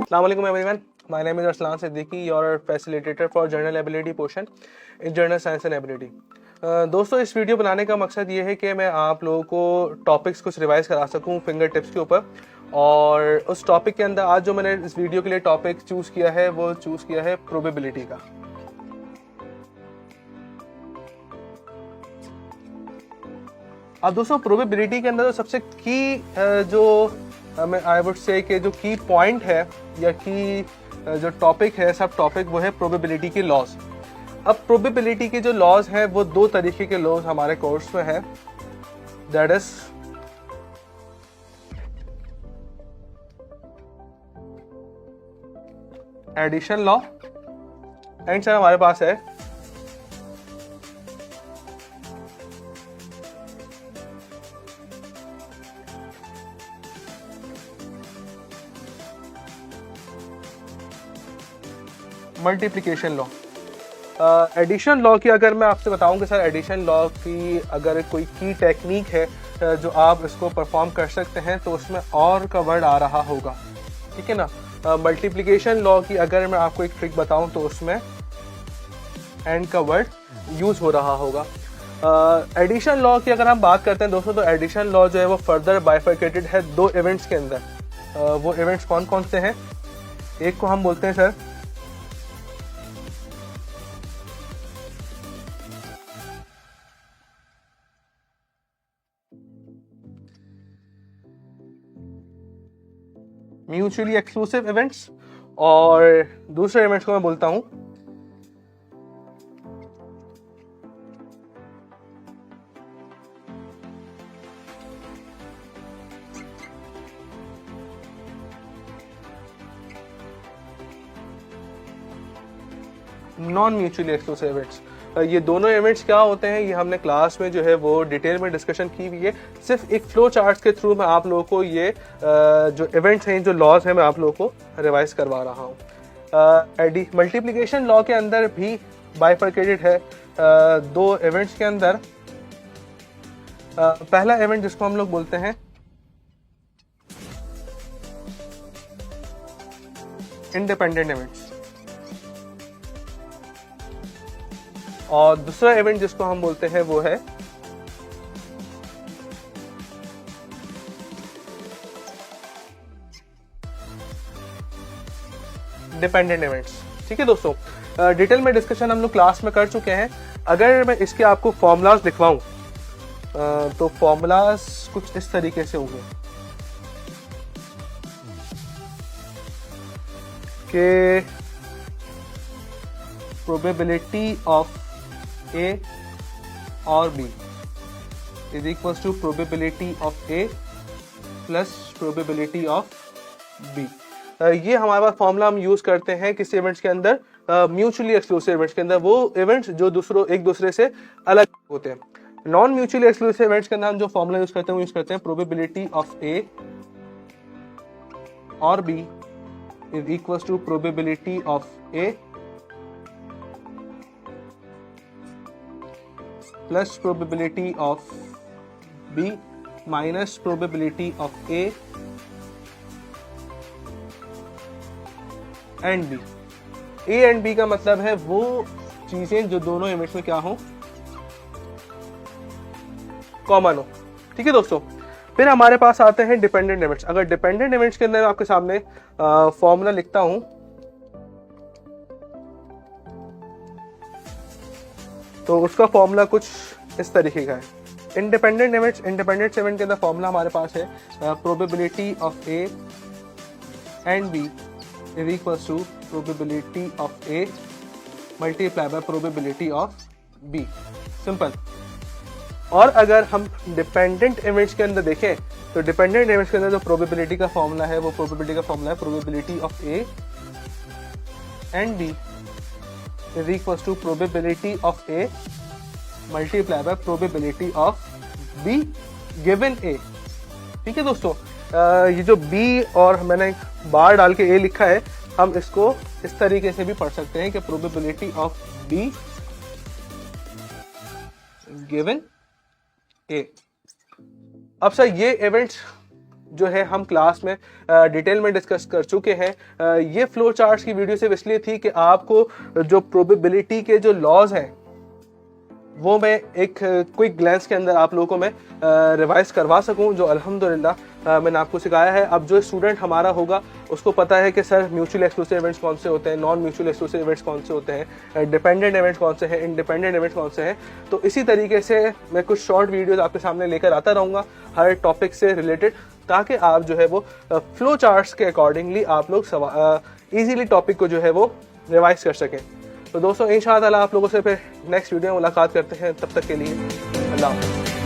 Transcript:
Assalamualaikum everyone. My name is Arslan Siddiqui, your facilitator for General Ability portion in General Science and Ability. दोस्तों इस video बनाने का मकसद ये है कि मैं आप लोगों को टॉपिक्स कुछ रिवाइज करा सकूं फिंगर टिप्स के ऊपर, और उस टॉपिक के अंदर आज जो मैंने इस वीडियो के लिए टॉपिक चूज़ किया है वो चूज़ किया है प्रोबेबिलिटी का। अब दोस्तों प्रोबेबिलिटी के अंदर जो सबसे की जो आई वुड से कि जो की पॉइंट है या की जो टॉपिक है सब टॉपिक वो है प्रोबेबिलिटी के लॉज। अब प्रोबेबिलिटी के जो लॉज हैं वो दो तरीके के लॉज हमारे कोर्स में है, that is addition law and sir हमारे पास है मल्टीप्लिकेशन लॉ। एडिशन लॉ की अगर मैं आपसे बताऊं कि सर एडिशन लॉ की अगर कोई की टेक्निक है जो आप इसको परफॉर्म कर सकते हैं तो उसमें और का वर्ड आ रहा होगा, ठीक है ना। मल्टीप्लिकेशन लॉ की अगर मैं आपको एक ट्रिक बताऊं तो उसमें एंड का वर्ड यूज हो रहा होगा। एडिशन लॉ की अगर हम बात करते हैं दोस्तों तो एडिशन लॉ जो है वो फर्दर बाइफरकेटेड है दो इवेंट्स के अंदर। वो इवेंट्स कौन कौन से हैं? एक को हम बोलते हैं सर म्यूचुअली एक्सक्लूसिव इवेंट्स, और दूसरे इवेंट्स को मैं बोलता हूं नॉन म्यूचुअली एक्सक्लूसिव इवेंट्स। ये दोनों इवेंट्स क्या होते हैं ये हमने क्लास में जो है वो डिटेल में डिस्कशन की हुई है। सिर्फ एक फ्लो चार्ट्स के थ्रू मैं आप लोगों को ये जो इवेंट्स हैं जो लॉज हैं मैं आप लोगों को रिवाइज करवा रहा हूँ। मल्टीप्लिकेशन लॉ के अंदर भी बाइफरकेटेड है दो इवेंट्स के अंदर। पहला इवेंट जिसको हम लोग बोलते हैं इंडिपेंडेंट इवेंट्स, और दूसरा इवेंट जिसको हम बोलते हैं वो है डिपेंडेंट इवेंट्स। ठीक है दोस्तों, डिटेल में डिस्कशन हम लोग क्लास में कर चुके हैं। अगर मैं इसके आपको फॉर्मूलाज दिखवाऊं तो फॉर्मूलाज कुछ इस तरीके से होंगे कि प्रोबेबिलिटी ऑफ A और B is equals to probability of A plus probability of B। ये हमारे पास फॉर्मूला हम यूज करते हैं किस इवेंट्स के अंदर, म्यूचुअली एक्सक्लूसिव इवेंट्स के अंदर, वो इवेंट्स जो एक दूसरे से अलग होते हैं। नॉन म्यूचुअली एक्सक्लूसिव इवेंट्स के अंदर हम जो फॉर्मूला यूज करते हैं वो यूज करते हैं प्रोबेबिलिटी ऑफ A और B is equals to probability of A plus probability of B minus probability of A and B। A and B का मतलब है वो चीजें जो दोनों इवेंट्स में क्या हो, कॉमन हो। ठीक है दोस्तों, फिर हमारे पास आते हैं डिपेंडेंट इवेंट्स। अगर डिपेंडेंट इवेंट्स के अंदर आपके सामने फॉर्मूला लिखता हूं तो उसका फॉर्मूला कुछ इस तरीके का है। इंडिपेंडेंट इवेंट के अंदर फॉर्मूला हमारे पास है probability of A and B is equals to probability of A multiply by probability of B। Simple. और अगर हम डिपेंडेंट इवेंट्स के अंदर देखें तो डिपेंडेंट इवेंट्स के अंदर जो प्रोबेबिलिटी का फॉर्मूला है वो probability of A and B is equals to probability of A multiply by probability of B given A। ठीक है दोस्तों, ये जो B और मैंने बार डाल के A लिखा है हम इसको इस तरीके से भी पढ़ सकते हैं कि probability of B given A। अब सर ये इवेंट्स जो है हम क्लास में डिटेल में डिस्कस कर चुके हैं। ये फ्लो चार्ट्स की वीडियो सिर्फ इसलिए थी कि आपको जो प्रोबेबिलिटी के जो लॉज हैं वो मैं एक क्विक ग्लैंस के अंदर आप लोगों को मैं रिवाइज करवा सकूं, जो अल्हम्दुलिल्लाह मैंने आपको सिखाया है। अब जो स्टूडेंट हमारा होगा उसको पता है कि सर म्यूचुअल एक्सक्लूसिव इवेंट्स कौन से होते हैं, नॉन म्यूचुअल एक्सक्लूसिव इवेंट्स कौन से होते हैं, डिपेंडेंट इवेंट्स कौन से हैं, इंडिपेंडेंट इवेंट्स कौन से हैं। तो इसी तरीके से मैं कुछ शॉर्ट वीडियोज़ आपके सामने लेकर आता रहूँगा हर टॉपिक से रिलेटेड, ताकि आप जो है वो फ्लो चार्ट्स के अकॉर्डिंगली आप लोग ईजीली टॉपिक को जो है वो रिवाइज कर सकें। तो दोस्तों इंशाअल्लाह आप लोगों से फिर नेक्स्ट वीडियो में मुलाकात करते हैं। तब तक के लिए अल्लाह हाफ़िज़।